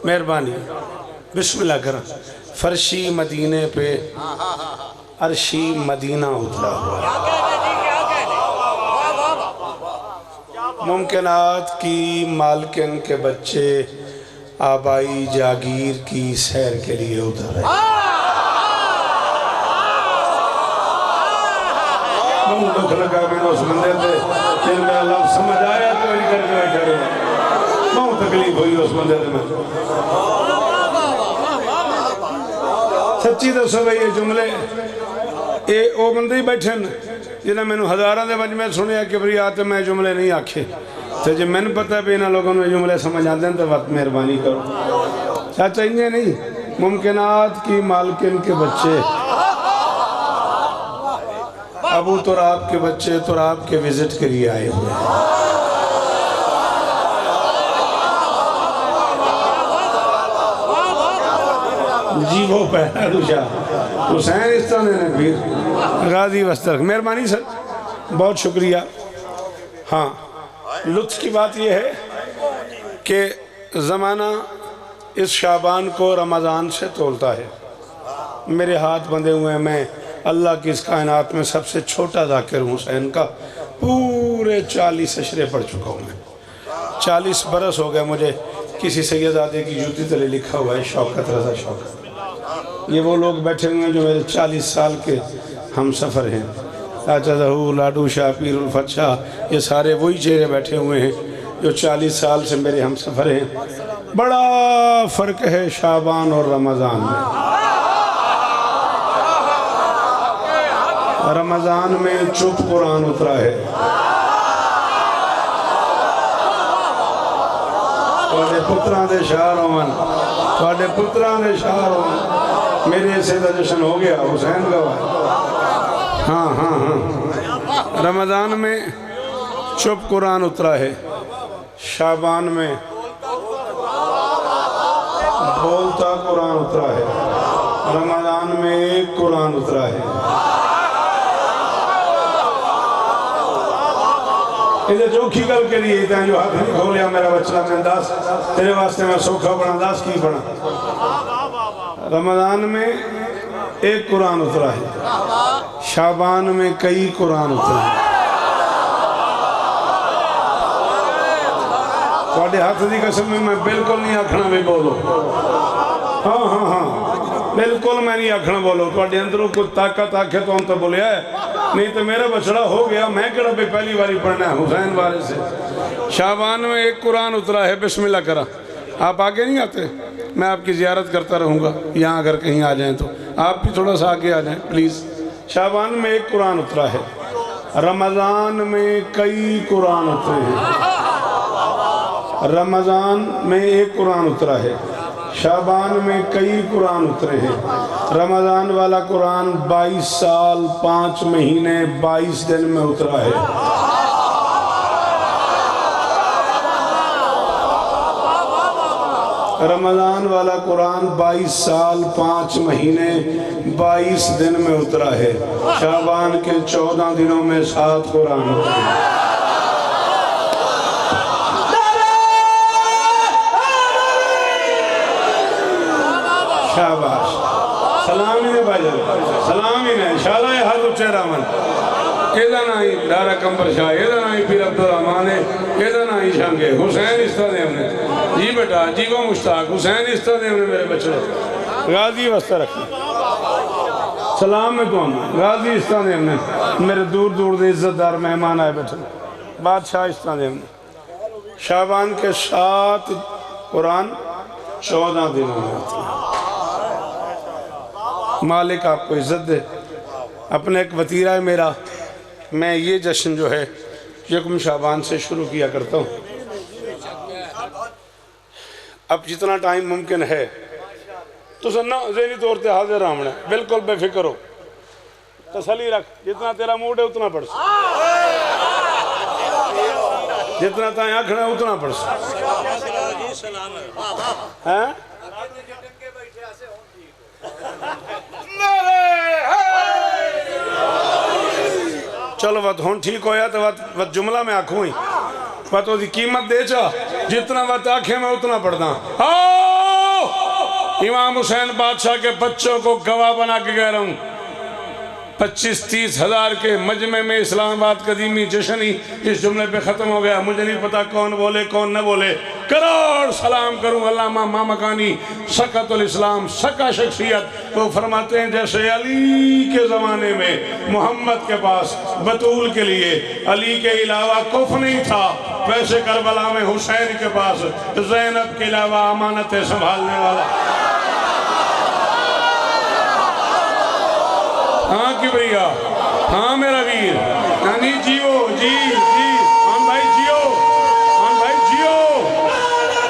मेहरबानी बिस्मिल्लाह कर। फर्शी मदीने पे अर्शी मदीना उतरा हुआ, मुमकिनात की मालकिन के बच्चे आबाई जागीर की सैर के लिए उतर रहे। दुख लगा मैंने उस बंदे से, दिल में लफ्ज़ समझ आया तो ही करके बैठे। बहुत तकलीफ हुई उस बंदे से। सच्ची दसो भाई ये जुमले ये वो बंदे ही बैठे जिन्हें मैंने हज़ारों के मजमे सुनिया कि भाई आ तो मैं जुमले नहीं आखे, तो जो मैंने पता भी इन्होंने लोगों ने जुमले समझ आते हैं तो वक्त मेहरबानी करो। चाचा इन्हें नहीं, मुमकिनात की मालकिन के बच्चे अबू तुराब के बच्चे तुराब के विजिट के लिए आए हुए हैं। जी वो पहला दूसरा हुसैन इस तरह ने फिर गाजी वस्तर। मेहरबानी सर, बहुत शुक्रिया। हाँ, लुत्फ की बात यह है कि ज़माना इस शाबान को रमज़ान से तोलता है। मेरे हाथ बंधे हुए हैं, मैं अल्लाह की इस कायनात में सबसे छोटा ज़ाकिर हूँ हुसैन का। पूरे 40 अशरे पढ़ चुका हूँ मैं। 40 बरस हो गए मुझे किसी सैयदादे की जूती तले लिखा हुआ है शौकत रज़ा शौकत। ये वो लोग बैठे हुए हैं जो मेरे 40 साल के हम सफ़र हैं। चाचा जहूर, लाडू शाह, पीरुल फत शाह, ये सारे वही चेहरे बैठे हुए हैं जो 40 साल से मेरे हम सफ़र हैं। बड़ा फ़र्क है शाबान और रमज़ान में। रमज़ान में चुप कुरान उतरा है। थोड़े पुत्रां दे शार होवन, थोड़े पुत्रां दे शार होवन। मेरे हिस्से का जश्न हो गया, हुसैन का। हाँ हाँ हाँ, रमज़ान में चुप कुरान उतरा है, शाबान में बोलता कुरान उतरा है, रमज़ान में एक कुरान उतरा है। इधर चौखी गल के लिए जो हाथ नहीं खोलिया मेरा बच्चा, मैं दस तेरे वास्ते मैं सौखा बना, दस की बना। रमज़ान में एक कुरान उतरा है, शाबान में कई कुरान उतरे हैं। थोड़े हाथ की कसम में मैं बिल्कुल नहीं आखना भी बोलो। हाँ हाँ हाँ, बिल्कुल मैं नहीं आखना बोलो। थोड़े अंदरों कोई ताकत आखे तो हम तो बोलिया है, नहीं तो मेरा बछड़ा हो गया। मैं कड़ा भी पहली बारी पढ़ना है हुसैन वाले से। शाबान में एक कुरान उतरा है, बिस्मिल्लाह करा। आप आगे नहीं आते, मैं आपकी ज़ियारत करता रहूँगा। यहाँ अगर कहीं आ जाएं तो आप भी थोड़ा सा आगे आ जाएं प्लीज़। शाबान में एक कुरान उतरा है, रमज़ान में कई कुरान उतरे हैं। रमज़ान में एक कुरान उतरा है, शाबान में कई कुरान उतरे हैं। रमज़ान वाला कुरान 22 साल 5 महीने 22 दिन में उतरा है। रमज़ान वाला कुरान 22 साल 5 महीने 22 दिन में उतरा है। शाबान के 14 दिनों में 7 कुरान उतरे हैं। शाबाश, सलाम ही ने भाईजान, सलाम ही ने। शाला है हाथ उच्चे रामन, एदा ना ही दारा कंबर शाह, एदा ना ही पीर अब्दुल रहमान है, एदा ना ही शंगे हुसैन इस तरह हमने। जी बेटा जी वो मुश्ताक हुसैन इस तरह हमने मेरे बच्चे गाजी वस्ता रखी। सलाम में तो गाजी इस तरह हमने मेरे दूर दूर से इज्जतदार मेहमान आए बैठे, बादशाह इस तरह हमने। शाबान के 7 कुरान 14 दिनों में। मालिक आपको इज़्ज़त दे। अपने एक वतीरा है मेरा, मैं ये जश्न जो है यकम शाबान से शुरू किया करता हूँ। अब जितना टाइम मुमकिन है तो सन्ना ज़हनी तौर पर हाजिर रहना, बिल्कुल बेफिक्र हो, तसली रख। जितना तेरा मूड है उतना पढ़, जितना ताए आखना है उतना पढ़। हैं चलो वत हूँ ठीक होया तो वत जुमला मैं आखूँ ही वत उसकी कीमत दे चा जितना वक्त आखे मैं उतना पढ़ता। आओ इमाम हुसैन बादशाह के बच्चों को गवाह बना के कह रहा हूँ, 25-30 हज़ार के मजमे में इस्लामाबाद कदीमी जश्न ही इस जुमले पे ख़त्म हो गया। मुझे नहीं पता कौन बोले कौन न बोले, करोड़ सलाम करूँ अल्लामा मामकानी सकतुल इस्लाम, सका शख्सियत। वो फरमाते हैं जैसे अली के ज़माने में मोहम्मद के पास बतूल के लिए अली के अलावा कुफ नहीं था, वैसे करबला में हुसैन के पास ज़ैनब के अलावा अमानतें संभालने वाला। हाँ कि भैया, हाँ मेरा वीर, नानी जियो जी जी, हाँ भाई जियो, हाँ भाई जियो।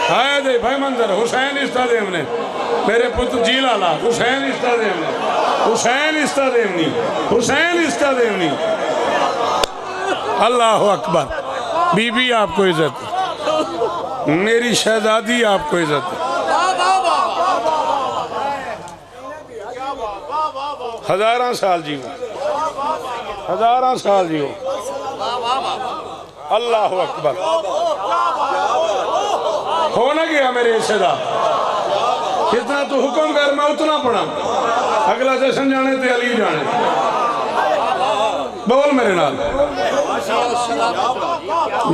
हाय दे भाई मंजर हुसैन इस्ता देवने मेरे पुत्र जी लाला, हुसैन इस्ता देवने, हुसैन इस्ता देवनी, हुसैन इस्ता देवनी। अल्लाह अकबर। बीबी आपको इज्जत, मेरी शहजादी आपको इज्जत। 1000 साल जियो, 1000 साल जियो। अल्लाह अकबर। हो ना गया मेरे हिस्सेदार, जितना तू हुक्म कर मैं उतना पढ़ा। अगला जश्न जाने ते अली जाने, बोल मेरे नाल।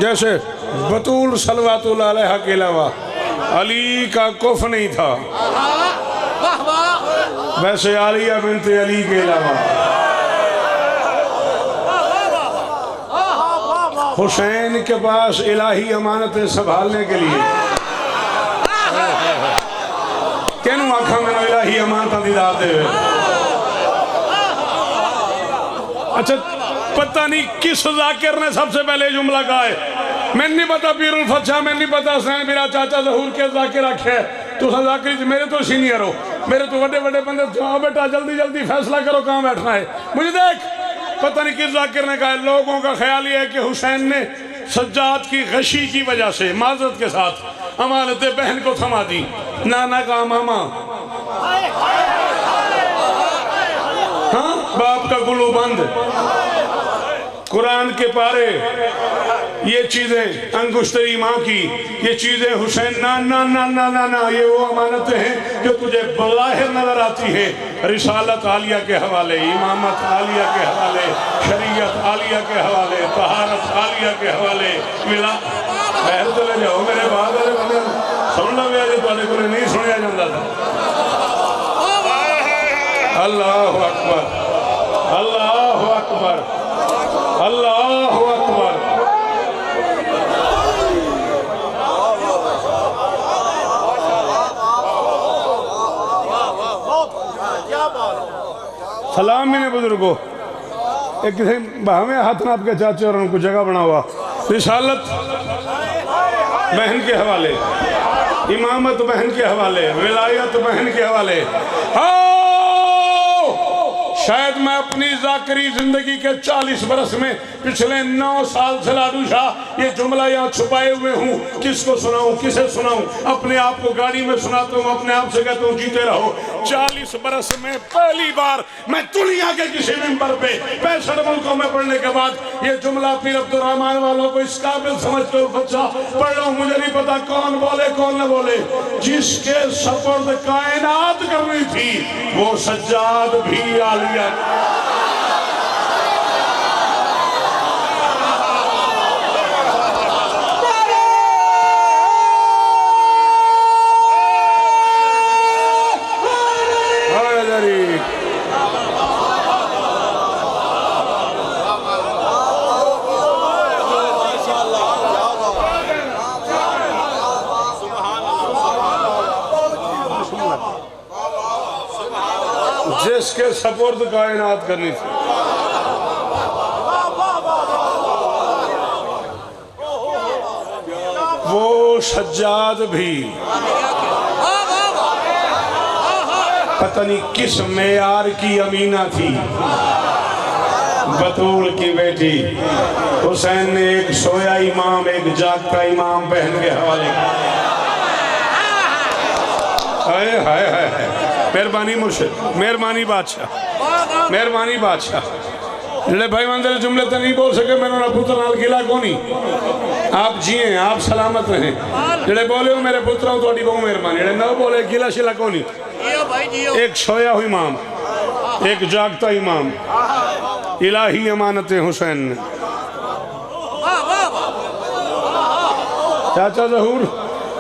जैसे बतूल सलवातुल अलैहा के अलावा अली का कुफ नहीं था, वैसे आलिया बिन्त अली के अलावा हुसैन के पास इलाही अमानतें संभालने के लिए तेनू आखा मैंने इलाही अमानत दी दात दे। अच्छा पता नहीं किस जाकिर ने सबसे पहले जुमला कहा है, मैंने नहीं पता पीरुल फतशाह, मैंने नहीं पता हुसैन मेरा चाचा जहूर के जाकिर आखे तो जाकिर मेरे तो सीनियर हो, मेरे तो बड़े बड़े बंदे। जाओ बेटा जल्दी जल्दी फैसला करो कहाँ बैठना है। मुझे देख पता नहीं किस जाकिर ने कहा। लोगों का ख्याल यह है कि हुसैन ने सज्जाद की गशी की वजह से माजरत के साथ अमानत बहन को थमा दी। नाना का मामा, हाँ बाप का गुलू बंद, कुरान के पारे, ये चीजें अंगुश्तरी माँ की, ये चीजें हुसैन ना ना ना ना ना ना, ये वो अमानतें हैं जो तुझे बज़ाहिर नजर आती है। रिसालत आलिया के हवाले, इमामत आलिया के हवाले, शरीयत आलिया के हवाले, तहारत आलिया के हवाले मिला। बहर चले जाओ मेरे बाद वाले बंदे सुन लो मेरे तो को नहीं सुनिया जाता था। अल्लाह अकबर, अल्लाह अकबर, अल्लाह अकबर। सलाम मेरे बुजुर्गो, एक किसी भावे हाथ नाप के चाचे और उनको जगह बना हुआ। रिसालत बहन के हवाले, इमामत बहन के हवाले, विलायत बहन के हवाले। शायद मैं अपनी जाकरी जिंदगी के 40 बरस में पिछले 9 साल से लाडू शाह ये जुमला यहाँ छुपाए हुए हूँ। किसको सुनाऊं, किसे सुनाऊं? अपने आप को गाड़ी में सुनाता हूँ, अपने आप से कहता हूँ जीते रहो। 40 बरस में पहली बार मैं दुनिया के किसी मिंबर पे 65 मुल्कों में पढ़ने के बाद ये जुमला पीर अब्दुर्रहमान वालों को इस काबिल समझकर बच्चा पढ़ रहा हूँ। मुझे नहीं पता कौन बोले कौन न बोले। जिसके सपुर्द कायनात करनी थी वो सज्जाद भी आलिया। जिसके सपुर्द कायनात करनी थी वो सज्जाद भी पता नहीं किस मेयार की अमीना थी। बतूल की बेटी हुसैन ने एक सोया इमाम एक जागता इमाम बहन के हवाले। हाय हाय हाय, मेहरबानी मुर्शिद, मेहरबानी बादशाह, मेहरबानी बादशाह। जेड़े भाई मंदिर जुमले तो नहीं बोल सके, मैंने पुत्र नाल गिला कोनी। आप जिए, आप सलामत रहें। जेड़े बोले हो मेरे पुत्रों थोड़ी बहुत मेहरबानी, जेड़े न बोले गिला शिला को नहीं। एक सोया हुआ इमाम, एक जागता इमाम, इलाही अमानत हुसैन। चाचा जहूर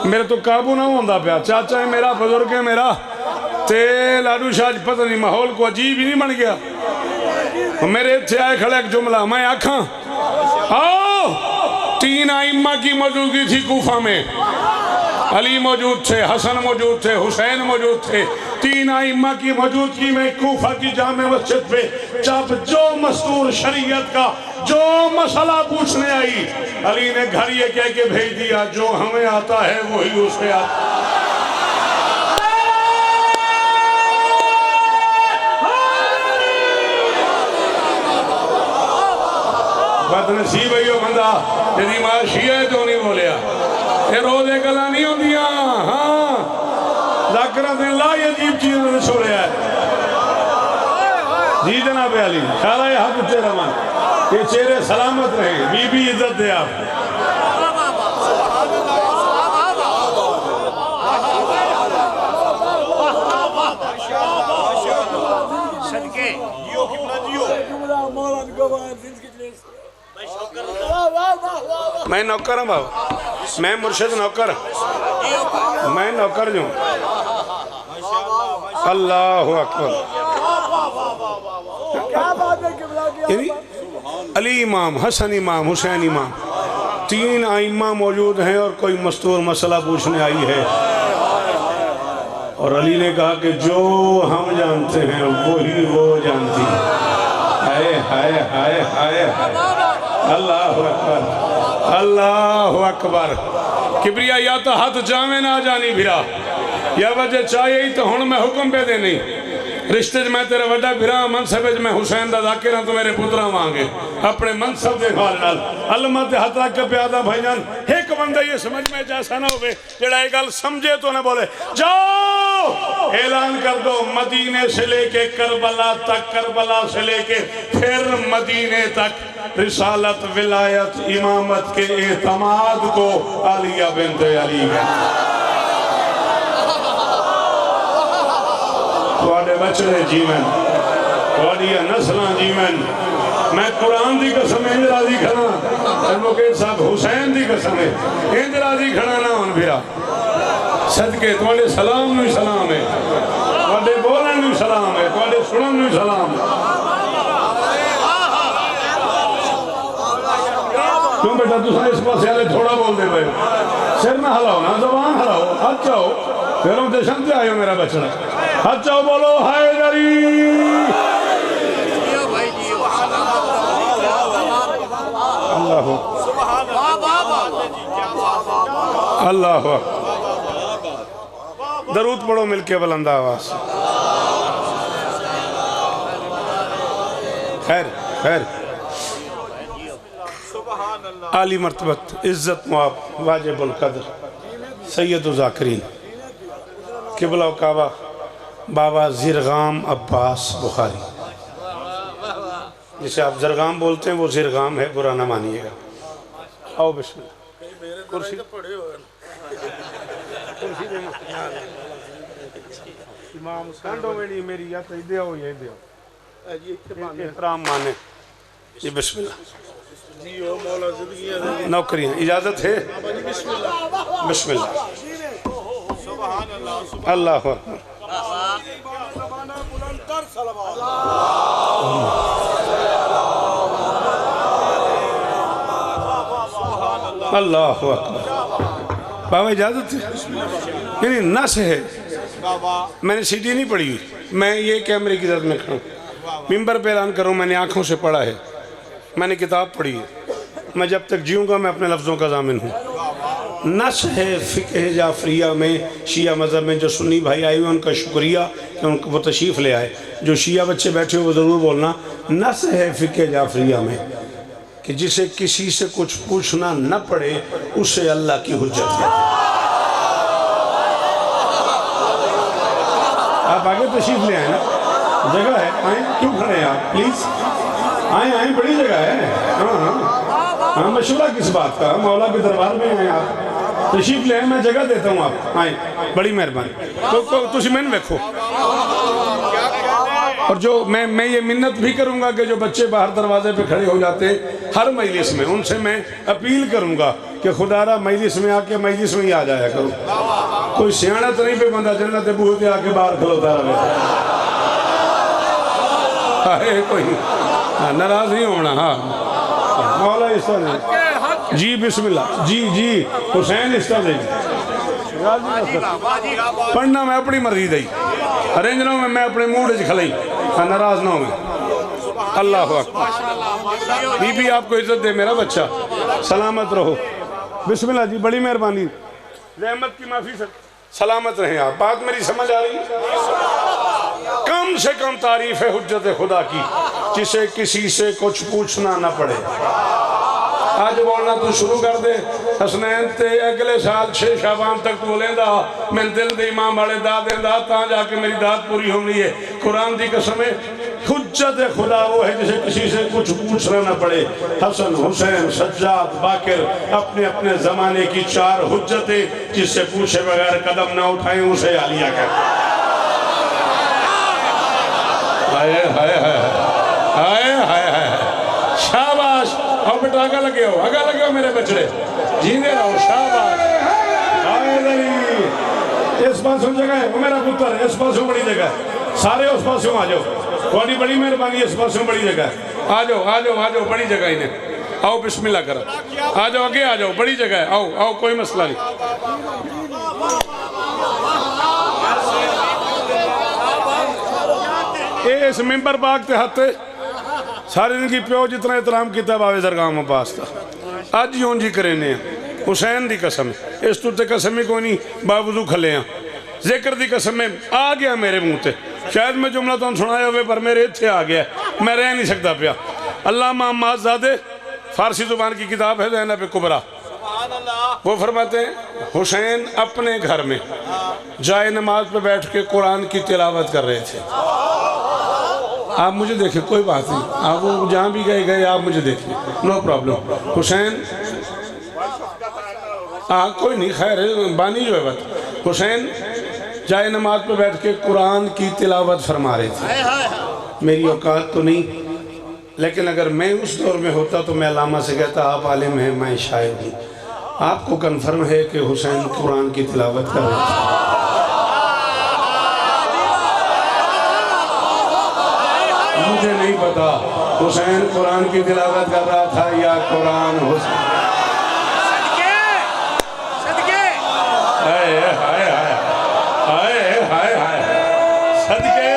मेरे तो काबू ना होता पाया, चाचा है मेरा, बुजुर्ग है मेरा, ते लाडू शाह पता नहीं माहौल को अजीब ही नहीं बन गया। मेरे इतने आए खड़े एक जुमला मैं आखा, आओ 3 आइम्मा की मौजूदगी थी कूफा में, अली मौजूद थे, हसन मौजूद थे, हुसैन मौजूद थे। 3 आइम्मा की मौजूदगी में कूफा की जामे मस्जिद पे जब जो मस्तूर शरीयत का जो मसला पूछने आई, अली ने घर ये कह के भेज दिया, जो हमें आता है वही उसे आता है। बदनसीब है यो बंदा यदि मां शिया तो नहीं बोलिया, ये रोजे गल्लां नहीं होंदियां। हाँ जाकरा दिन ला अजीब चीज ने छोड़िया जी जनाब अली सारा ये हक तेरा मन, ये चेहरे सलामत रहे, बीबी इज्जत दे आप। मैं नौकर हूँ बाबा, मैं मुर्शिद नौकर, मैं नौकर हूँ। अल्लाह अकबर। यानी अली इमाम, हसन इमाम, हुसैन इमाम, 3 आइम्मा मौजूद हैं और कोई मस्तूर मसला पूछने आई है। और अली ने कहा कि जो हम जानते हैं वही वो जानती है। हाय हाय हाय हाय, अल्लाह अकबर, अल्लाह अकबर। किबरिया या तो हाथ जावे ना जानी भिरा, या वजह चाहिए तो हुण मैं हुक्म पे दे नहीं। रिश्ते च मैं तेरा वड्डा भिरा, मनसब च मैं हुसैन दा जाकिर हां, तो मेरे पुत्रा वांगे अपने मनसब दे हाल नाल अलमा ते हाथ रख के प्यादा भाईजान। एक बंदा ये समझ में जैसा ना होवे जेड़ा ये गल समझे तो ना बोले जाओ ऐलान कर दो मदीने से लेके करबला तक, करबला से लेके फिर मदीने तक रिसालत, विलायत, इमामत के एतमाद को आलिया बिन्त अली है। बचड़े जीवन नस्ल जीवन। मैं कुरान की कसम इंज राजी खड़ा, एडवोकेट साहब हुसैन की कसम है इंज राजी खड़ा ना हूं फिरा सदके थोड़े सलाम नू सलाम है, थोड़े बोलन नू सलाम है, थोड़े सुनन नू सलाम। क्यों बेटा तुम इस पास वाले थोड़ा बोलते पे, सिर ना हिलाओ ना, जबान हिलाओ, हाथ चाहो फिर हम जश्न से आयो मेरा बचड़ा, हाथ चाहो बोलो हैदरी। अल्लाह अल्लाह, दरूद पढ़ो मिलके बुलंद आवाज। खैर खैर, आली मर्तबत इज्जत मुआब वाजिबुल कदर सैयदुल ज़ाकिरीन किबला काबा बाबा ज़िरगाम अब्बास बुखारी, जिसे आप ज़रगाम बोलते हैं वो ज़िरगाम है, बुरा ना मानिएगा। आओ बिस्मिल्लाह, कुर्सी इमाम सांडो मेरी मेरी या तो दे आओ, ये दे आओ एहतराम माने जी। बिस्मिल्लाह नौकरियां इजाजत है। बिस्मिल्लाह अल्लाह अकबर। अल्लाह अकबर। बाबा इजाजत है, यानी नस है। मैंने सीढ़ी नहीं पढ़ी, मैं ये कैमरे की जरूरत में खड़ा मिंबर पे ऐलान करूँ, मैंने आंखों से पढ़ा है, मैंने किताब पढ़ी है। मैं जब तक जीऊँगा मैं अपने लफ्ज़ों का ज़ामिन हूँ। नस है फ़िक़्ह जाफ़रिया में, शिया मज़हब में जो सुन्नी भाई आए हुए उनका शुक्रिया कि उनको वो तशरीफ़ ले आए। जो शिया बच्चे बैठे हुए वो ज़रूर बोलना, नस है फ़िक़्ह जाफ़रिया में कि जिसे किसी से कुछ पूछना न पड़े उसे अल्लाह की हुज्जत है। आप आगे तशरीफ़ ले आए ना, जगह है, आए, क्यों खड़े हैं आप, प्लीज़ आए आए, बड़ी जगह है। हाँ हाँ हाँ, मशवरा किस बात का? मौला के दरबार में आए आप, तशरीफ ले आए, मैं जगह देता हूँ आप आए, बड़ी मेहरबानी। तो तुझ मैंने देखो, और जो मैं ये मिन्नत भी करूंगा कि जो बच्चे बाहर दरवाजे पे खड़े हो जाते हैं हर मजलिस में, उनसे मैं अपील करूंगा कि खुदारा मजलिस में आके मजलिस में ही आ जाया करो। कोई सियाना तो नहीं पे बंदा जन्नत बूहे पे आके बाहर खलोता रहे, कोई नाराज नहीं होना। हाँ, मौला इस तरह जी, बिस्मिल्लाह जी जी, हुसैन इस तरह पढ़ना मैं अपनी मर्जी दी, अरेंज ना मैं अपने मूड च खलाई, नाराज ना हो। अल्लाह अकबर। बीबी आपको इज्जत दे, मेरा बच्चा सलामत रहो। बिस्मिल्लाह जी, बड़ी मेहरबानी, रहमत की माफी सर, सलामत रहे आप। बात मेरी समझ आ रही? कम से कम तारीफ है हुज्जत खुदा की, जिसे किसी से कुछ पूछना ना पड़े। आज बोलना तू शुरू कर दे, हसनैन ते अगले साल 6 शाबान तक तू बोलेंदा, मैं दिल दे इमाम वाले दाद देंदा, ता जाके मेरी दाद पूरी होनी है। कुरान की कसम है, हुज्जत खुदा वो है जिसे किसी से कुछ पूछना ना पड़े। हसन, हुसैन, सज्जाद, बाकिर अपने अपने जमाने की 4 हुज्जतें, जिससे पूछे बगैर कदम ना उठाए उसे आलिया कर। हाय हाय हाय हाय हाय, शाबाश। आओ बेटा, आगा लगे हो मेरे बछड़े, जीने रहो, शाबाश। इस पासों जगह है मेरा पुत्र, इस पासों बड़ी जगह है, सारे उस पासों आ जाओ, थोड़ी बड़ी मेहरबानी, इस पासों बड़ी जगह है, आ जाओ आ जाओ आ जाओ, बड़ी जगह इन्हें आओ, बिस्मिल्लाह करो, आ जाओ आगे आ जाओ, बड़ी जगह है, आओ आओ, कोई मसला नहीं। इस मिंबर पाक ते हत्थे सारे दिन की प्यो जितना एहतराम किया बावे दरगाह पास था, अज यूं जी करेने हुसैन की कसम, इस तो कसम ही कोई नहीं, बावजू खले हाँ, जिक्र की कसम आ गया मेरे मुंह से, शायद मैं जुमला तुम सुनाया हो पर मेरे इतने आ गया, मैं रह नहीं सकता पाया। अल्लामा अम्माज़ादे, फारसी जुबान की किताब है ज़ैनब कुबरा, वो फरमाते हैं हुसैन अपने घर में जाए नमाज पर बैठ के कुरान की तिलावत कर रहे थे। आप मुझे देखें, कोई बात नहीं, आप वो जहाँ भी गए आप मुझे देखें, नो प्रॉब्लम। हुसैन कोई नहीं, खैर है, बानी जो है बात। हुसैन जाए नमाज पर बैठ के कुरान की तिलावत फरमा रहे थे। मेरी औकात तो नहीं, लेकिन अगर मैं उस दौर में होता तो मैं अल्लामा से कहता आप आलिम हैं, मैं शायर हूँ। आपको कन्फर्म है कि हुसैन कुरान की तिलावत कर रहे थे? मुझे नहीं पता हुसैन कुरान की तिलावत कर रहा था या कुरान हुसैन। हाय हाय हाय हाय हाय, सदके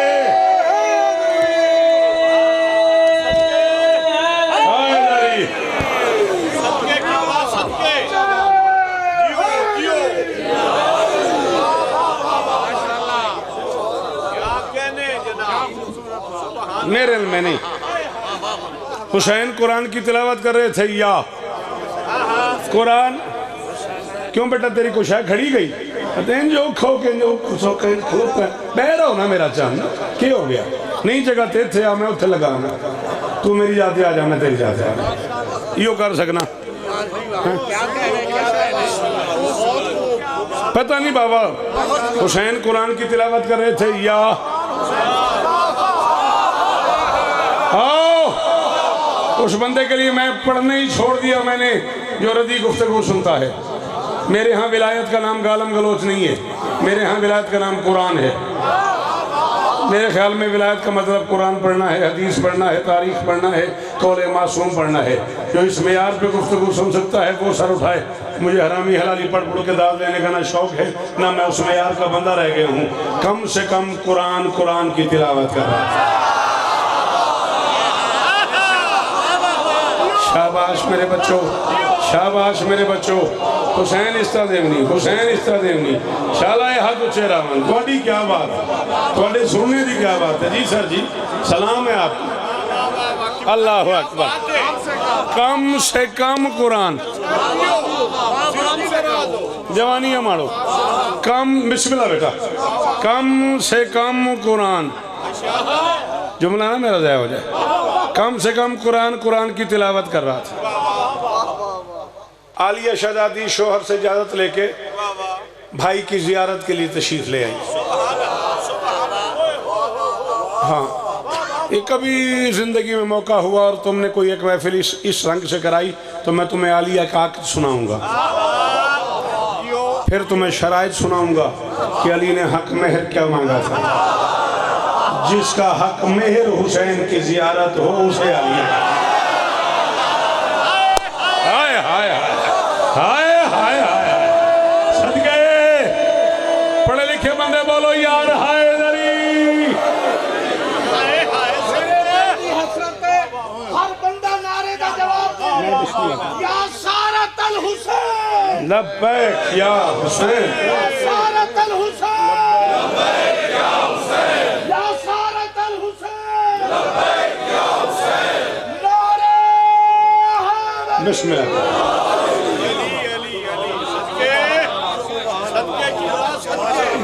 मेरे में नहीं। हुसैन कुरान की तिलावत कर रहे थे या कुरान? क्यों बेटा तेरी कुशाय खड़ी गई? जो खो के जो बह रहा हो ना मेरा चांद, क्या हो गया? नहीं जगह ते थे आ, मैं उत्थे लगाना, तू मेरी जाते आ जा, मैं तेरी जाते आ जा, यो कर सकना। पता नहीं बाबा, हुसैन कुरान की तिलावत कर रहे थे या उस बंदे के लिए मैं पढ़ने ही छोड़ दिया मैंने जो रदी गुफ्तगू सुनता है। मेरे यहाँ विलायत का नाम गालम गलोच नहीं है, मेरे यहाँ विलायत का नाम कुरान है। मेरे ख्याल में विलायत का मतलब कुरान पढ़ना है, हदीस पढ़ना है, तारीख पढ़ना है, कौले मासूम पढ़ना है। जो इस मेयार पे गुफ्तगू सुन सकता है वो सर उठाए। मुझे हरामी हलाली पढ़ पढ़ के दाद लेने का ना शौक है ना मैं उस मेयार का बंदा रह गया हूँ। कम से कम कुरान की तिलावत कर रहा है। शाबाश मेरे बच्चों, शाबाश मेरे बच्चों। हुसैन इस्ता देवनी, हुसैन इस्ता देवनी, शालाए हाथ उच्चे रावण। थोड़ी क्या बात है, थोड़े सुनने की क्या बात है? जी सर जी, सलाम है आपको। अल्लाह अकबर। कम से कम कुरान, जवानी मारो, कम बिस्मिल्लाह बेटा, कम से कम कुरान, जुमला ना मेरा ज़ाया हो जाए, कम से कम कुरान की तिलावत कर रहा था। आलिया शहजादी शोहर से इजाज़त लेके भाई की जियारत के लिए तशरीफ ले आई। हाँ, ये कभी ज़िंदगी में मौका हुआ और तुमने कोई एक महफिल इस रंग से कराई तो मैं तुम्हें आलिया का आक़िद सुनाऊंगा, फिर तुम्हें शराइत सुनाऊंगा कि अली ने हक मेहर क्या मांगा था। जिसका हक मेहर हुसैन की जियारत हो उसे आलिया। हाय हाय हाय हाय हाय, सदके पढ़े लिखे बंदे बोलो यार हाय दरी। हर बंदा नारे का जवाब दे या सारत अल हुसैन, लब्बैक या हुसैन, या सारत अल हुसैन, लब्बैक या हुसैन, या सारत अल हुसैन, लब्बैक या हुसैन, नारे हैदर। बिस्मिल्लाह।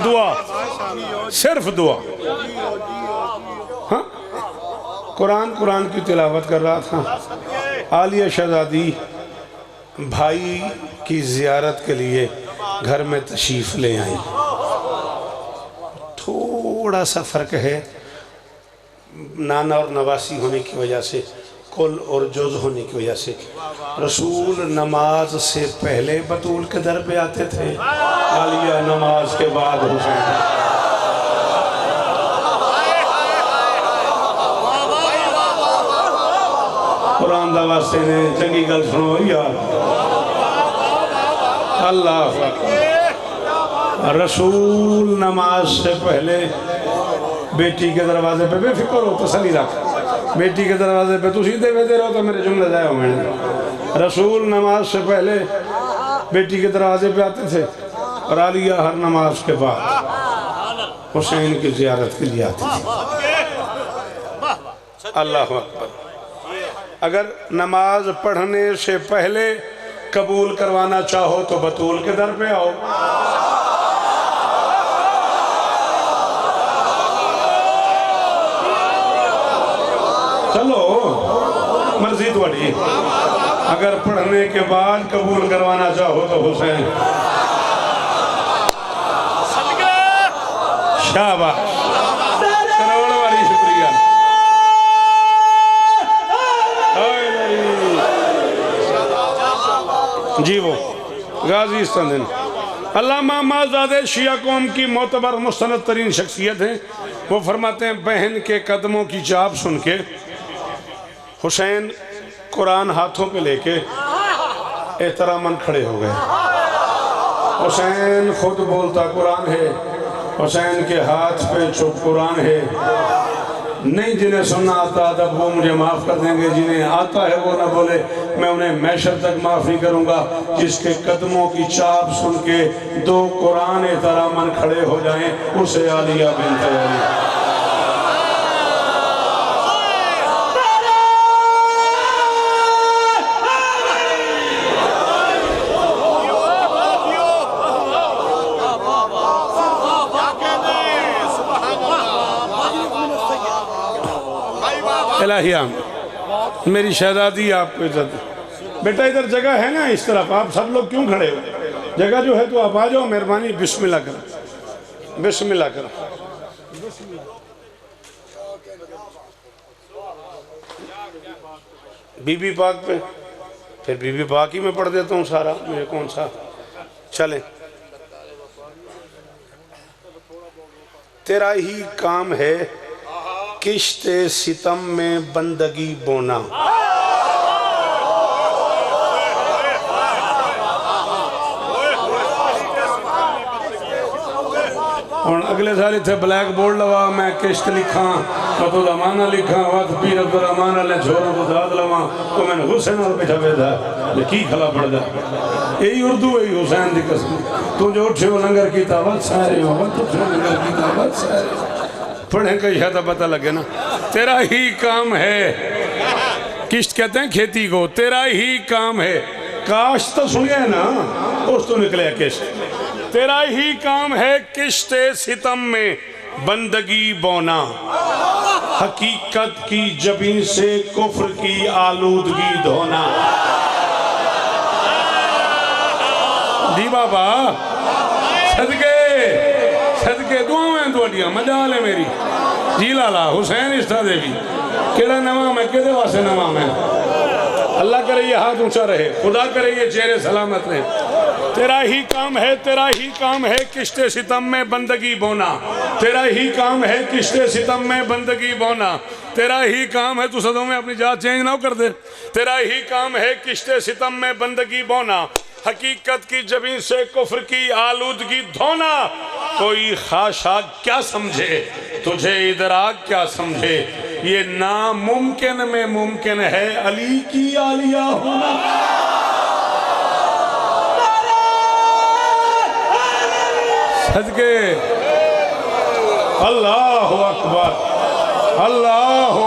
दुआ, सिर्फ दुआ। हाँ, कुरान की तिलावत कर रहा था। आलिया शहजादी भाई की जियारत के लिए घर में तशरीफ ले आई। थोड़ा सा फ़र्क है नाना और नवासी होने की वजह से, कुल और जुज़ होने की वजह से। रसूल नमाज से पहले बतूल के दर पे आते थे, आलिया नमाज के बाद हुसैन। कुरान दा वास्ते ने चंगी गल सुनो यार। अल्लाह रसूल नमाज से पहले बेटी के दरवाजे पे, बेफिक्र हो तसली रख, बेटी के दरवाजे पे तुम सीधे बेदे रहो तो मेरे जुमले जाए हो। मैंने रसूल नमाज से पहले बेटी के दरवाजे पे आते थे और आलिया हर नमाज के बाद हुसैन की जियारत के लिए आती थी। अल्लाह अकबर। अगर नमाज पढ़ने से पहले कबूल करवाना चाहो तो बतूल के दर पे आओ। चलो मर्जी थोड़ी। अगर पढ़ने के बाद कबूल करवाना चाहो तो हुसैन। शाबाश, करोड़ वाली शुक्रिया। जी वो गाजी इस्तांदिन अल्लामा माज़ादे शिया कौम की मोतबर मुस्तनद तरीन शख्सियत हैं। वो फरमाते हैं बहन के कदमों की चाप सुन के हुसैन कुरान हाथों पे लेके एहतरामन खड़े हो गए। हुसैन खुद बोलता कुरान है, हुसैन के हाथ पे चुप कुरान है। नहीं जिन्हें सुनना आता तब वो मुझे माफ़ कर देंगे, जिन्हें आता है वो ना बोले मैं उन्हें मैशर तक माफ़ नहीं करूँगा। जिसके कदमों की चाप सुन के दो कुरान एहतरामन खड़े हो जाएं उसे आलिया बिन्त अली। इलाहियाम मेरी शहजादी आपको इज्जत। बेटा इधर जगह है ना, इस तरफ आप सब लोग क्यों खड़े हो? जगह जो है तो आप आ जाओ, मेहरबानी। बिस्मिल्लाह करो, बिस्मिल्लाह करो। बीबी पाक पे, फिर बीबी पाक ही में पढ़ देता हूँ सारा, मुझे कौन सा। चले, तेरा ही काम है किश्ते सितम में बंदगी बोना। और अगले साल इतने ब्लैक बोर्ड लवा मैं किश्त लिखा तो जमाना लिखा वत पीर अब्दुर्रहमान ने छोरों को दाद लवा तो मैंने हुसैन और बैठा बैठा की खला पड़ जा। यही उर्दू है हुसैन की कसम। तू जो उठे हो लंगर की तावत सारे हो लंगर की तावत सारे पढ़े कहीं शायद पता लगे ना। तेरा ही काम है, किश्त कहते हैं खेती को, तेरा ही काम है। काश तो सुनिए ना, उस तो निकले किश्त। तेरा ही काम है किश्ते सितम में बंदगी बोना, हकीकत की जबीन से कुफ्र की आलूदगी धोना। जी बाबा सदके सदके दुआएं तुहाडियां मजाल है मेरी जी लाला हुसैन इश्ता देवी केड़ा नवा मैं केदे वास्ते नवा मैं अल्लाह करे ये हाथ ऊंचा रहे खुदा करे ये चेहरे सलामत रहे तेरा ही काम है किश्ते सितम में बंदगी बोना तेरा ही काम है किश्ते सितम में बंदगी बोना तेरा ही काम है तू सदों में अपनी जात चेंज ना कर दे तेरा ही काम है किश्ते सितम में बंदगी बोना हकीकत की जबीन से कुफ्र की आलूदगी धोना कोई खाशा क्या समझे तुझे इदराक क्या समझे ये नामुमकिन में मुमकिन है अली की आलिया होना सदके अल्लाह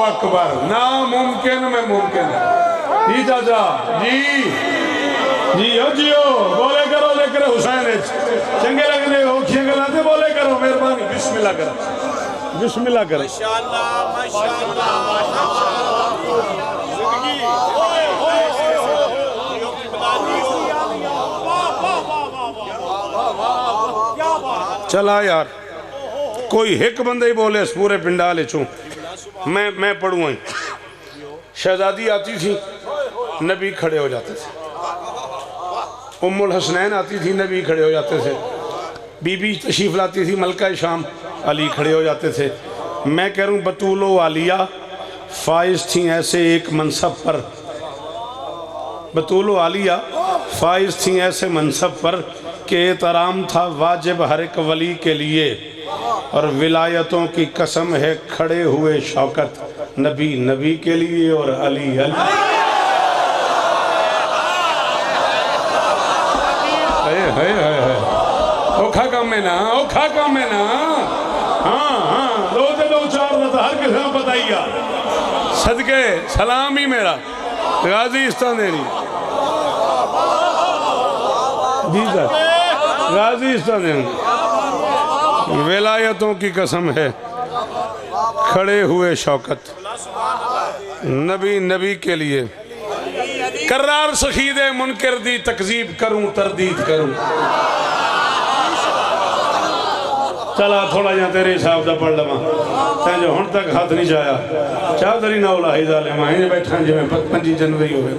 अकबर नामुमकिन में मुमकिन है जी चाचा जी जियो जियो बोले करो लेकर हुसैन चंगे लगने औखियां गलाते बोले करो मेहरबानी बिस्मिल्लाह करो बिस्मिल्लाह करो चला यार कोई एक बंदा ही बोले इस पूरे पिंडाल चू मैं पढ़ूँ शहजादी आती थी नबी खड़े हो जाते थे उम्मुल हसनैन आती थी नबी खड़े हो जाते थे बीबी तशरीफ लाती थी मलका शाम अली खड़े हो जाते थे मैं कह रहा हूँ बतूलो आलिया फाइज थी ऐसे एक मनसब पर बतूलो आलिया फाइज थी ऐसे मनसब पर के एहतराम था वाजिब हर एक वली के लिए और विलायतों की कसम है खड़े हुए शौकत नबी नबी के लिए और अली अली औखा काम है ना औखा काम है ना हाँ हाँ दो ते दो चार तो हर किसी को बताइए सदके सलाम ही मेरा गाजी इस्तान देनी जी सर गाजी इस्तान देनी विलायतों की कसम है खड़े हुए शौकत नबी नबी के लिए करार सखीदे मुनकर दी तकजीब करूं तरदीद करूं चला थोड़ा जा तेरे हिसाब का पढ़ लवा तैं जो हुण तक हाथ नहीं जाया चादरी ना उलाही जालिमा इंज बैठा जिवें 25 जनवरी होवे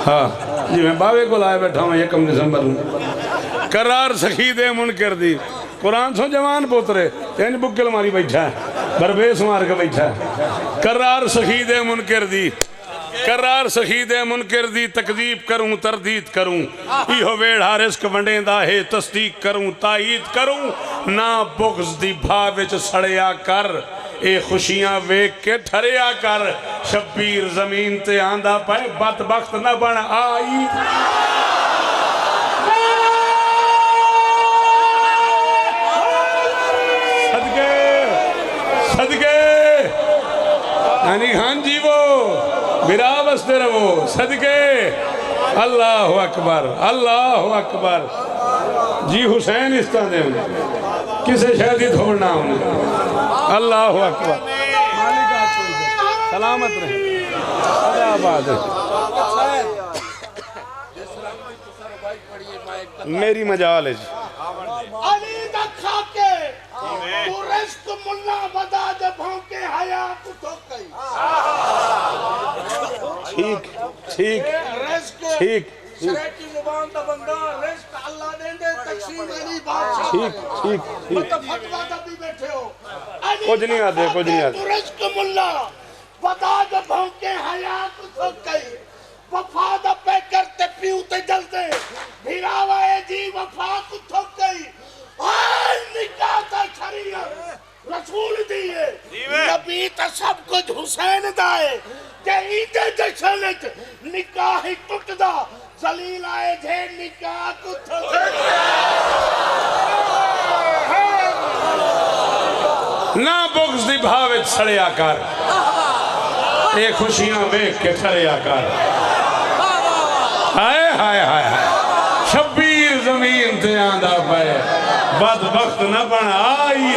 हाँ जिवें बावे को लाए बैठा मैं 1 दिसंबर नूं करार सखीदे मुनकर दी कुरान सो जवान पोतरे इंज बुक्कल मारी बैठा है बरबेस मार के बैठा है करार सखीदे मुनकर दी करार सखीदे मुनकर दी तकजीब करूं तरदीद करूं इहो वेड़ा रिस्क वंडेंदा है तस्दीक करूं ताईद करूं ना बुग़्ज़ दी भाव विच सड़िया कर ए खुशियां वेख के ठरिया कर शब्बीर जमीन ते आंदा पे बदबख्त न बन आई सदके सदके यानी खान जी वो बिरा बसते रहो सदके अल्लाह अकबर जी हुसैन इस तरह किसे शादी छोड़ना उन्हें अल्लाह अकबर सलामत रहे आबाद मेरी मजाल है जी अली दा खाके तू रिस्क मुल्ला बदा दे भौंके हयात ठोकई ठीक ठीक ठीक शरीयती जुबान दा बंदा रिस्क अल्लाह देंदे तकसीम अली बादशाह ठीक ठीक ठीक तो फतवा दा भी बैठे हो कुछ नहीं आते कुछ नहीं आते तू रिस्क मुल्ला बदा दे भौंके हयात ठोकई वफा दा पे करते पीऊ ते जलते भिरावा ए जी वफा को ठोकई आय निकाह दा शरीयत रसूल दी है नबी ता सब कुछ हुसैन दा है ते ईदे जशन विच निकाह ही टुटदा जलील आए जे निकाह को ना बुग़्ज़ दी भाव विच सड़िया कर ए खुशियां वेख के ठरिया कर हाय हाय हाय शब्बीर जमीन ते आंदा पे बदबख्त न बन आई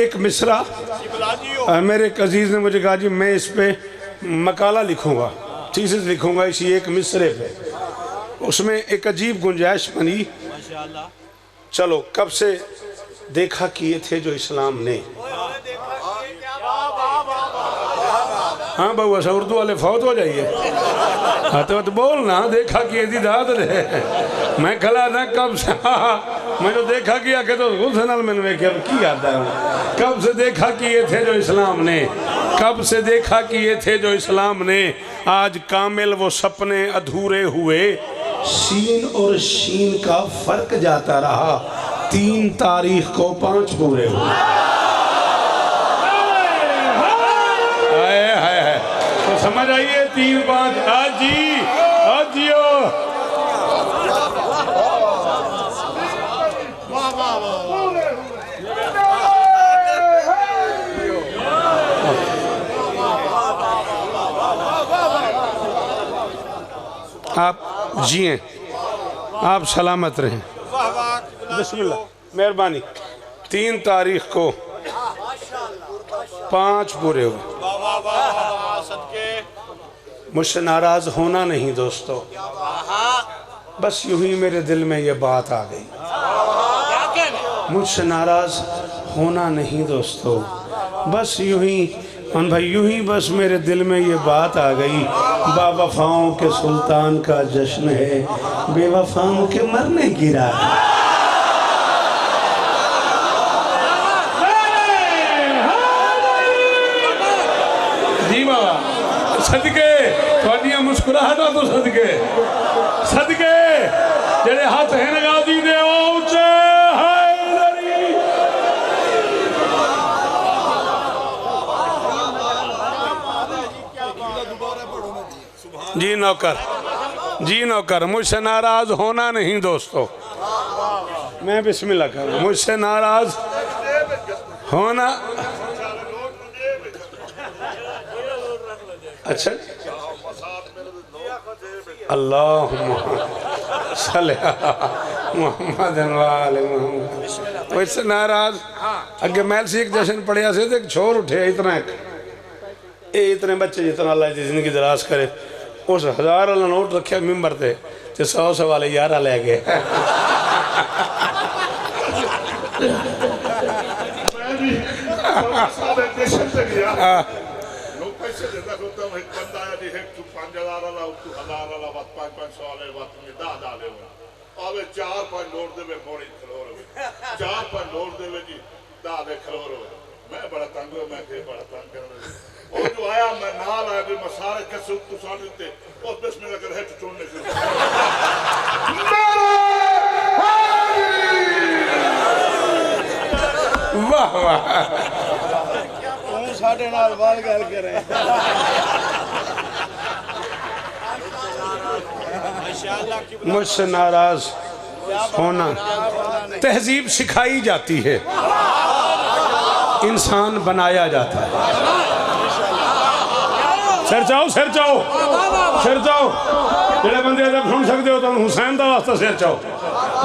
एक मिसरा मेरे एक अजीज़ ने मुझे कहा जी मैं इस पे मकाला लिखूंगा, थीसिस लिखूंगा इसी एक मिसरे पे। उसमें एक अजीब गुंजाइश बनी, चलो कब से देखा किए थे जो इस्लाम ने। हाँ बउआ सा उर्दू वाले फौत हो जाइए। हाँ तो बोलना देखा किए दी दाद रे। मैं खला ना कब से मैं तो देखा किया के तो हुसैन मैंने वेखे की आता है। कब से देखा किए थे जो इस्लाम ने, कब से देखा किए थे जो इस्लाम ने, आज कामिल वो सपने अधूरे हुए। सीन और शीन का फर्क जाता रहा, 3 तारीख को 5 पूरे हुए। तो समझ आइए 3-5 आज जी, आज जियो। आप जिए, आप सलामत रहें। बिस्मिल्लाह, मेहरबानी। 3 तारीख को 5 पूरे हुए। मुझसे नाराज होना नहीं दोस्तों, बस यूं ही मेरे दिल में ये बात आ गई। मुझसे नाराज होना नहीं दोस्तों, बस यूं ही भाई यूं ही बस मेरे दिल में ये बात आ गई। बावफाओं के सुल्तान का जश्न है, बेवफाओं के मरने की रात है। जी बाबा सदके थोड़िया मुस्कुराहटा तो सदके सदके जेड़े हाथ हैं गाजी दे ऊंचे जी नौकर, जी नौकर। मुझसे नाराज होना नहीं दोस्तों, मैं बिस्मिल्लाह करूँ। मुझसे नाराज होना अच्छा अल्लाहुम्मा सल्ली अला मुहम्मद वाले मुहम्मद। मुझसे नाराज अगे महल से एक जश्न पढ़िया से तो एक छोर उठे इतने बच्चे जितना अल्लाह की जिंदगी दराज करे। उस 1000 वाला नोट रखे मिम्बर ते 100 वाले 11 ले गए। मैं बड़ा तंग हो, मैं बड़ा तंग कर और जो आया मैं नाल आया भी मसारे के सुख तो साथ देते और बिस्मिल्लाह कर है चुनने से वाह वाह कौन साडे नाल बाल गल करे। मुझसे नाराज होना, तहजीब सिखाई जाती है, इंसान बनाया जाता है। सिर चाओ सिर चाओ सिर चाओ जेड़े बंदे जब सुन सकते हो तो हुसैन का वास्ता सिर चाओ।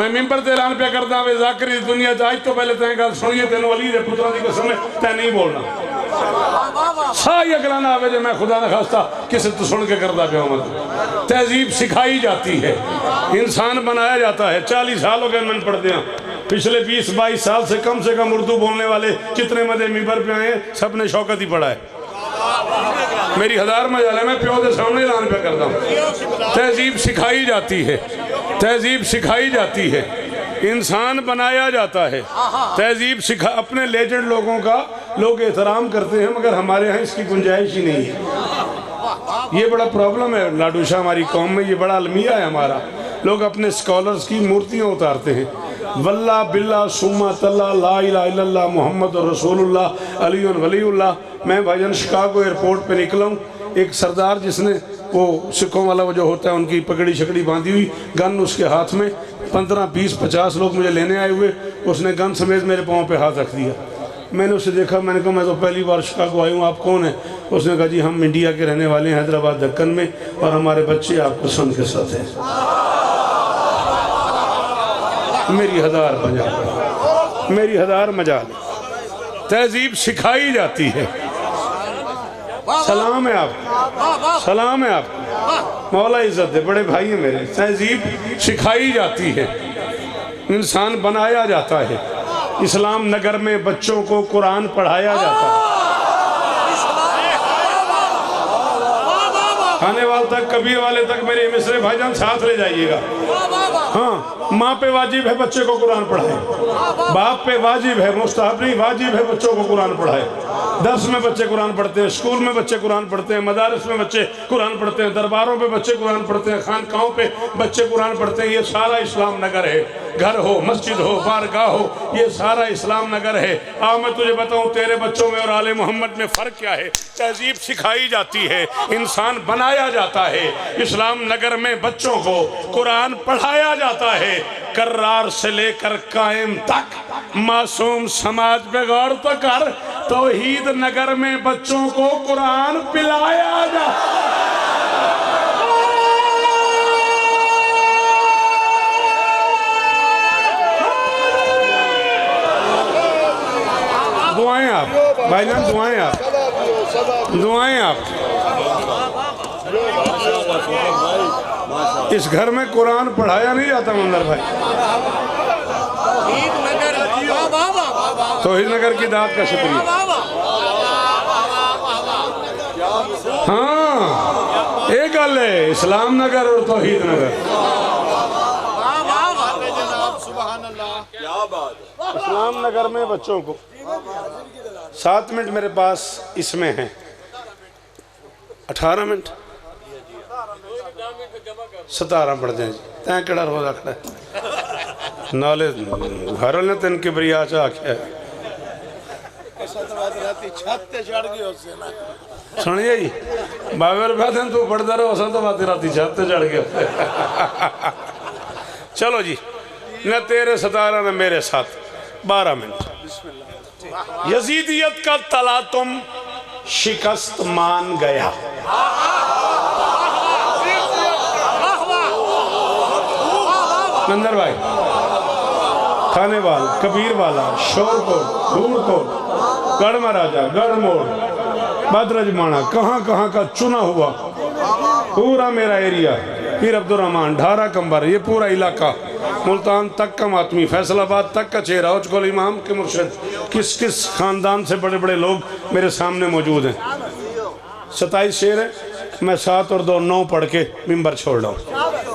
मैं मिंबर ते ऐलान पे करदा वे ज़ाकरी दुनिया च अज तो पहले तैं गल सुनिए तेन वली दे पुत्रा दी कसम है तैं नहीं बोलना। सारी अगला ना आवे जो मैं खुदा न खास्ता किसी तो सुन के करदा पिया मत। तहजीब सिखाई जाती है, इंसान बनाया जाता है। 40 साल हो गए मैंने पढ़ते हैं, पिछले 20-22 साल से कम उर्दू बोलने वाले जितने मदे मिंबर पे आए सब ने शौकत ही पढ़ा है। मेरी 1000 मजाल है, मैं प्यो के सामने ऐलान पे करता हूँ। तहजीब सिखाई जाती है, तहजीब सिखाई जाती है, इंसान बनाया जाता है। तहजीब सिखा अपने लेजेंड लोगों का लोग एहतराम करते हैं मगर हमारे यहाँ इसकी गुंजाइश ही नहीं है। ये बड़ा प्रॉब्लम है लाडू शाह हमारी कौम में, ये बड़ा अलमिया है हमारा। लोग अपने स्कॉलर्स की मूर्तियाँ उतारते हैं, वल्ला बिल्ला सुम्मा तल्ला ला इलाहा इल्लल्लाह मुहम्मद रसूलुल्लाह अलीउन वलीउल्लाह। मैं भाईजान शिकागो एयरपोर्ट पे निकला हूँ, एक सरदार जिसने वो सिखों वाला वो जो होता है उनकी पगड़ी शकड़ी बांधी हुई, गन उसके हाथ में, 15, 20, 50 लोग मुझे लेने आए हुए, उसने गन समेत मेरे पाँव पे हाथ रख दिया। मैंने उसे देखा, मैंने कहा मैं तो पहली बार शिकागो आई हूँ, आप कौन हैं? उसने कहा जी हम इंडिया के रहने वाले हैं, हैदराबाद दक्कन में, और हमारे बच्चे आपको सन के साथ हैं। मेरी 1000 मजाल, मेरी 1000 मजाल। तहजीब सिखाई जाती है, सलाम है आप, सलाम है आप। मौला इज्जत है, बड़े भाई हैं मेरे। तहजीब सिखाई जाती है, इंसान बनाया जाता है। इस्लाम नगर में बच्चों को कुरान पढ़ाया जाता है। खाने वाले तक, कबीर वाले तक मेरे मिसरे भाईजान साथ ले जाइएगा। हाँ, माँ पे वाजिब है बच्चे को कुरान पढ़ाए, बाप पे वाजिब है, मुस्तहब नहीं वाजिब है बच्चों को कुरान पढ़ाए। दर्स में बच्चे कुरान पढ़ते हैं, स्कूल में बच्चे कुरान पढ़ते हैं, मदारस में बच्चे कुरान पढ़ते हैं, दरबारों पे बच्चे कुरान पढ़ते हैं, खानकाहों पे बच्चे कुरान पढ़ते हैं। ये सारा इस्लाम नगर है। घर हो, मस्जिद हो, बारगाह हो, ये सारा इस्लाम नगर है। आओ मैं तुझे बताऊं तेरे बच्चों में और आले मोहम्मद में फ़र्क क्या है। तहजीब सिखाई जाती है, इंसान बनाया जाता है। इस्लाम नगर में बच्चों को कुरान पढ़ाया जाता है। कर्रार से लेकर कायम तक मासूम समाज पे गौर तो कर। तौहीद नगर में बच्चों को कुरान पिलाया जाता है। दुआएं आप भाईजान, दुआएं आप, दुआएं आप। इस घर में कुरान पढ़ाया नहीं जाता मंदर भाई। तौहीद नगर की दाद का शुक्रिया। हाँ, एक गल है इस्लाम नगर और तौहीद नगर। इस्लाम नगर में बच्चों को 7 मिनट मेरे पास इसमें है, 18 मिनट 17 पढ़ दें जी। तैं केड़ा रोजा खड़ा नाले घर वाले तेन किबरिया च आख्या सुनिए जी। 22 रुपया दिन तू पढ़ता रहो, असा तो बात राती छत चढ़ गया। चलो जी, न तेरे 17 न मेरे 7, 12 मिनट। यजीदियत का तला तुम शिकस्त मान गया। नंदर भाई, खाने वाल, कबीर वाला, शोरकोट, धूड़कोट, गढ़ महाराजा, गढ़ मोड़, बदरजमाना, कहाँ कहाँ का चुना हुआ पूरा मेरा एरिया, पीर अब्दुर्रहमान, ढारा कंबर, ये पूरा इलाका, मुल्तान तक का मातमी, फैसलाबाद तक का चेहरा, उचकोल इमाम के मुर्शिद, किस किस खानदान से बड़े बड़े लोग मेरे सामने मौजूद हैं। 27 शेर है, मैं 7 और 2 9 पढ़ के मिंबर छोड़ रहा हूँ।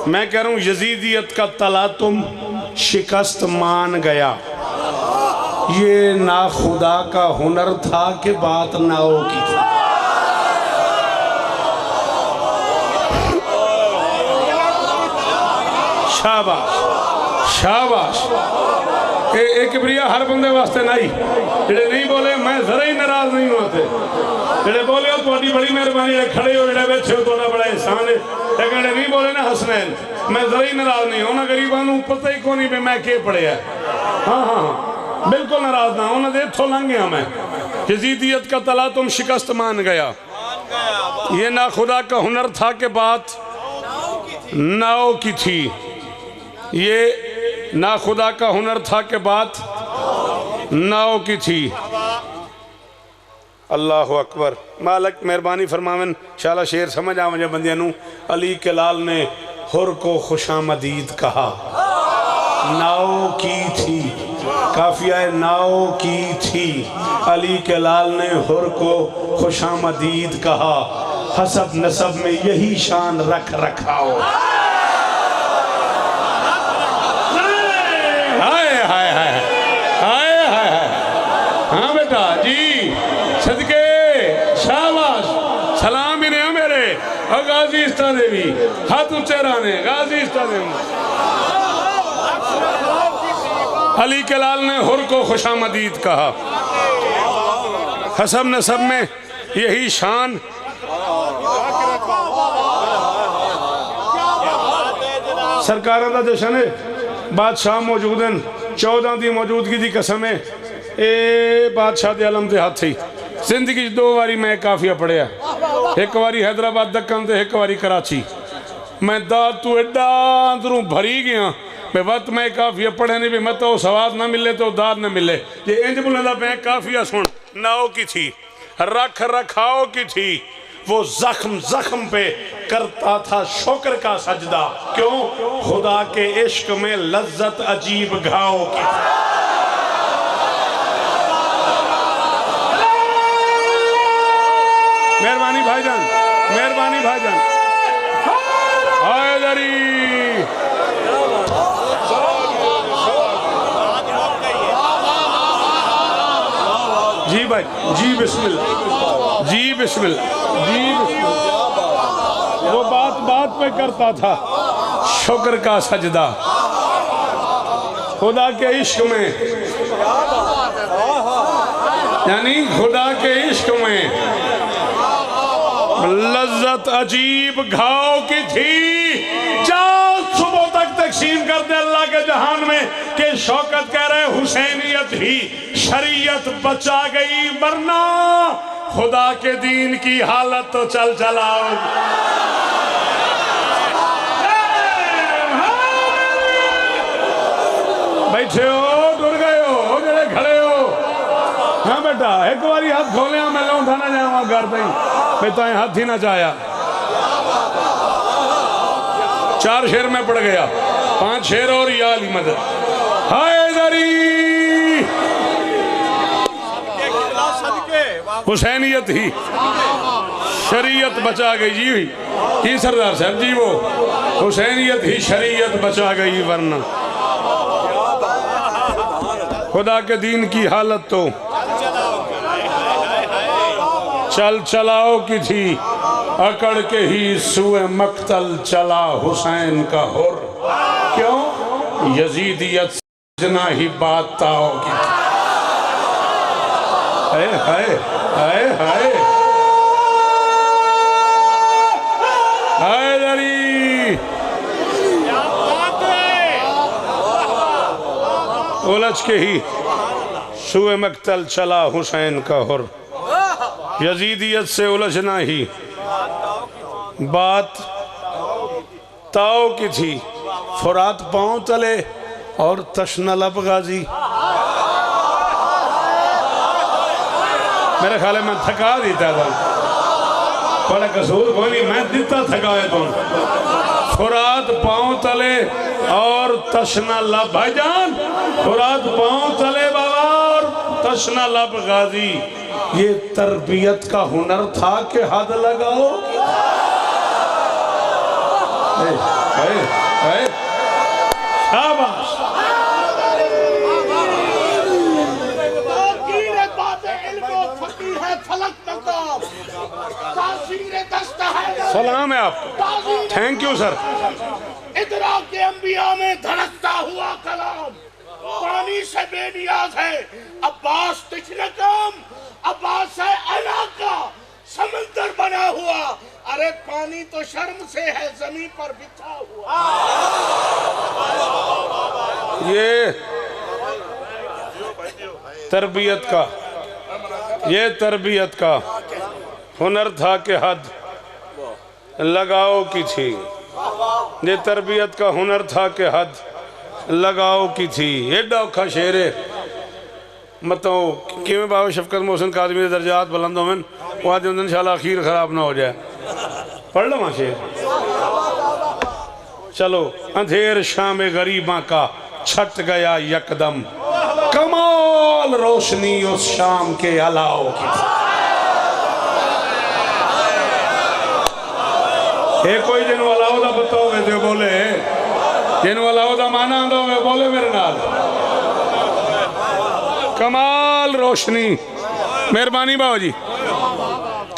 मैं कह रहा हूँ यजीदियत का तला तुम शिकस्त मान गया। ये ना खुदा का हुनर था कि बात नाओ की थी। शाबाश शाबाश। एक किबरिया हर बंदे वास्ते नहीं। जेड़े नहीं बोले मैं जरा ही नाराज नहीं होते। जेड़े बोले हो थोड़ी बड़ी मेहरबानी, खड़े हो जेड़े बैठे हो थोड़ा बड़ा एहसान है। लेकिन नहीं बोले ना हसनैन, मैं जरा ही नाराज नहीं होना। गरीबां नूं पता ही कोई नहीं भी मैं के पढ़िया। हाँ हाँ, बिल्कुल नाराज ना होना। दे इत्थों लंघ गया मैं। यजीदियत का तला तुम शिकस्त मान गया। ये ना खुदा का हुनर था कि बात नाओ की थी। ये ना खुदा का हुनर था कि बात नाओ की थी। अल्लाह अकबर। मालक मेहरबानी फरमावन शाला शेर समझ आ मुझे बंदियां नू। अली के लाल ने हुर को खुशामदीद कहा, नाओ की थी। काफिया नाओ की थी। अली के लाल ने हुर को खुशामदीद कहा। हसब नसब में यही शान रख रखाओ। हाय हाय हाय हाय हाय। हाँ बेटा जी, सदके शाबाश। सलाम इन्हें मेरे और गाजी इस्ता देवी, हाथ ऊंचे रहने। गाजी इस्ता देवी। अली के लाल ने हुर को खुशामदीद कहा। हसब नसब में यही शान। सरकारों का जश्न है, बादशाह मौजूद हैं। 14 की मौजूदगी की कसम है। ए बादशाह के आलम के हाथ ही जिंदगी 2 बारी मैं काफिया पढ़िया। एक बारी हैदराबाद दक्कन ते एक बारी कराची। मैं दाद तू एडा अंदरों भरी गया बत मैं काफिया पढ़े नहीं भी मत तो सवाद ना मिले तो दाद ना मिले। जे इंज बुलंदा मैं काफिया सुन नाओ की थी। रख रखाव की थी, वो जख्म जख्म पे करता था शुक्र का सजदा। क्यों? खुदा के इश्क में लज्जत अजीब घाव की थी। मेहरबानी भाईजान, मेहरबानी भाईजान। हैदरी जी भाई, जी बिस्मिल्लाह, जी बिस्मिल्लाह, जी बिस्मिल्लाह। वो बात बात पे करता था शुक्र का सजदा। खुदा के इश्क में, यानी खुदा के इश्क में लज्जत अजीब घाव की थी। जाओ सुबह तक तकसीम कर दे अल्लाह के जहान में कि शौकत कह रहे हुसैनियत ही शरीयत बचा गई, वरना खुदा के दीन की हालत तो चल चलाओ। बैठे हो, डर गए हो, जड़े खड़े हो। हाँ बेटा, एक बारी हाथ खोले, मैं लौटा ना जाऊंगा घर पे, मैं तो हाथ ही ना चाया। 4 शेर में पड़ गया, 5 शेर और या अली मदद। हैदरी हुसैनियत ही शरीयत बचा गई जी। की सरदार साहब जी, वो हुसैनियत ही शरीयत बचा गई, वरना खुदा के दीन की हालत तो चल चलाओ की थी। अकड़ के ही सुए मक्तल चला हुसैन का हुर। क्यों? यजीदियत जना ही बात ताओ की थी। हाय हाय हाय हाय हैदरी उलझ के ही सुए मक्तल चला हुसैन का हुर। यजीदियत से उलझना ही बात ताओ की थी। फुरात पांव तले और तशना लब गाजी। मेरे ख्याल में थका देता था, बड़ा कसूर कोई नहीं, मैं दिता थकाए तो। फुरात पांव तले और तशना लब, भाईजान फुरात पांव तले बाबा और तशना लब गाजी। ये तरबियत का हुनर था कि हद लगाओ। शाबाश। सलाम है आपको, थैंक यू सर। इदरा के अंबिया में धड़कता हुआ कलाम पानी से बेनियाज है। अब्बास तिश्नकम, अब्बास है अला का समंदर बना हुआ। अरे पानी तो शर्म से है जमीन पर बिछा हुआ। ये तरबियत का, ये तरबियत का हुनर था कि हद लगाओ की थी। ये तरबियत का हुनर था कि हद लगाओ की थी। एडा औखा शेर है, मतलब किमें बाबा शफकत मोहसिन काज़मी के दर्जात बुलंद होवन, वो आज इंशाल्लाह अखीर खराब ना हो जाए। पढ़ लो शेर। चलो। अंधेर शाम गरीबा का छट गया यकदम, कमाल रोशनी उस शाम के अलाओ की थी। कोई जिन अलाओ का बताओगे तो बोले, जिन अलाओ का माना दोगे बोले मेरे नाल। कमाल रोशनी, मेहरबानी बाबा जी,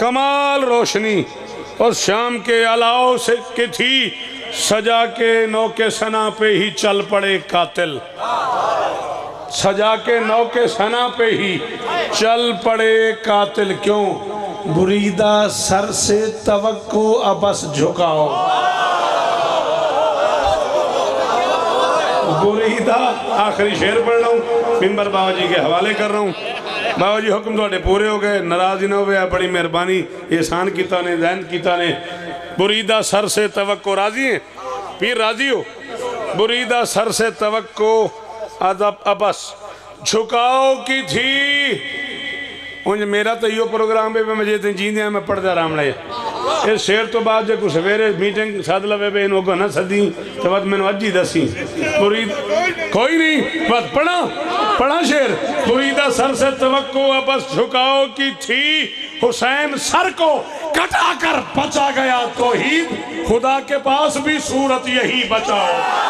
कमाल रोशनी उस शाम के अलाओ से की थी। सजा के नौके सना पे ही चल पड़े कातिल, सजा के नौके सना पे ही चल पड़े कातिल। क्यों? बुरीदा सर से तवक्को अबस झुकाओ। बुरीदा, आखिरी शेर पढ़ रहा हूँ, मिंबर बाबा जी के हवाले कर रहा हूँ। बाबा जी हुक्म थोड़े पूरे हो गए, नाराज ही ना हुए, बड़ी मेहरबानी, एहसान किता ने, दैन किता ने। बुरीदा सर से तवक्को, राजी हैं पीर, राजी हो? बुरीदा सर से तवक्को अदब अबस झुकाओ की थी। उंज मेरा तो यो प्रोग्राम है मैं जे ते जींदे मैं पढ़दा राम ले इस शेर तो बाद जो सवेरे मीटिंग सद लवे पे इनको ना सदी तो बाद मैंने अज ही दसी मुरीद कोई नहीं बस पढ़ा शेर मुरीदा सर से तवक्को बस झुकाओ की थी हुसैन सर को कटा कर बचा गया तौहीद खुदा के पास भी सूरत यही बचाओ